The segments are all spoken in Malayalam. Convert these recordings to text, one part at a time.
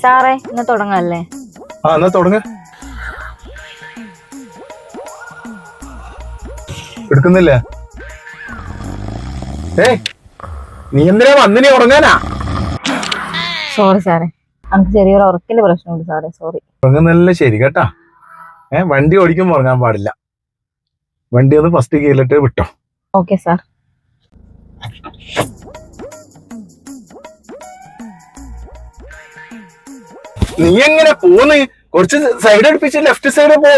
സാറേ ഇന്ന് തുടങ്ങല്ലേ? എന്നാ തുടങ്ങ. എടുക്കുന്നില്ല. നീ എന്തിനാ വന്നിനി ഉറങ്ങാനാ? സോറി സാറേ, നമുക്ക് ചെറിയൊരു ഉറക്കിന്റെ പ്രശ്നമുണ്ട് സാറേ, സോറി. ഉറങ്ങുന്നല്ല ശരി കേട്ടാ. വണ്ടി ഓടിക്കുമ്പോ ഉറങ്ങാൻ പാടില്ല. വണ്ടി ഒന്ന് ഫസ്റ്റ് ഗിയറിലിട്ട് വിട്ടോ. Okay sir. നീ എങ്ങനെ പോന്ന്? കുറച്ച് സൈഡ് അടുപ്പിച്ച് ലെഫ്റ്റ് സൈഡ് പോ.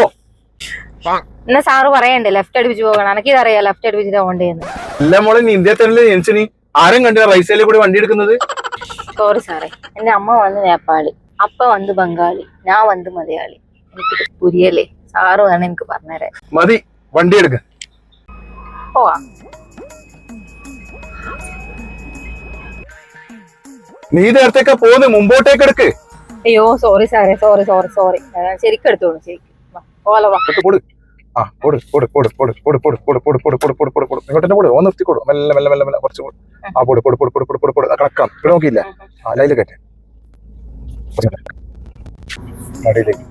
എന്നാ സാറ് പറയണ്ടേ ലെഫ്റ്റ് അടുപ്പിച്ച് പോകണം? എനിക്കിതറിയാം ലെഫ്റ്റ് അടുപ്പിച്ചിട്ട് പോകണ്ടേന്ന്. അല്ല മോളെ, നീ ഇന്ത്യ തന്നെ ജനിച്ചനി. ആരും കണ്ടില്ല റൈറ്റ് സൈഡിൽ കൂടി വണ്ടി എടുക്കുന്നത്? സോറി സാറേ, എന്റെ അമ്മ വന്ന് നേപ്പാളി, അപ്പ വന്ന് ബംഗാളി, ഞാൻ വന്ന് മലയാളി. എനിക്ക് പുരിയല്ലേ, സാറ് വേണം എനിക്ക് പറഞ്ഞുതരാൻ. മതി, വണ്ടി എടുക്ക. പോവാ. നീ നേരത്തേക്കാ പോന്ന്, മുമ്പോട്ടേക്ക് എടുക്ക്. അയ്യോ സോറി സാറേ, സോറി സോറി സോറി. ശരിക്കും എടുത്തോളൂ, ശരിക്കും. പോലെ വാ. നിർത്തിക്കോളൂ, മെല്ലെ മെല്ലെ മെല്ലെ മെല്ലെ കുറച്ച് കണക്കാം. ഇവിടെ നോക്കിയില്ല. ലൈല് കയറ്റേ മടിയിലേക്ക്.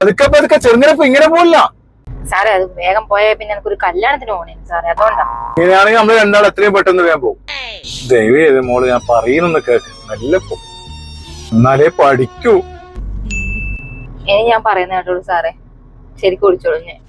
അതൊക്കെ പതുക്കെ ചെറുങ്ങനപ്പോ ഇങ്ങനെ പോലില്ല സാറേ. അത് വേഗം പോയാൽ പിന്നെ എനിക്കൊരു കല്യാണത്തിന് പോകണേ സാറേ, അതുകൊണ്ടാ. ഇങ്ങനെയാണെങ്കിൽ നമ്മൾ രണ്ടാൾ എത്രയും പെട്ടെന്ന് വേഗം പോകും. ദയവ് ചെയ്ത് മോള് ഞാൻ പറയുന്നൊന്ന് കേക്ക്, നല്ല പോ, എന്നാലേ പഠിക്കൂ. ഇനി ഞാൻ പറയുന്ന കേട്ടോളൂ സാറേ, ശരിക്കും വിളിച്ചോളൂ ഞാൻ.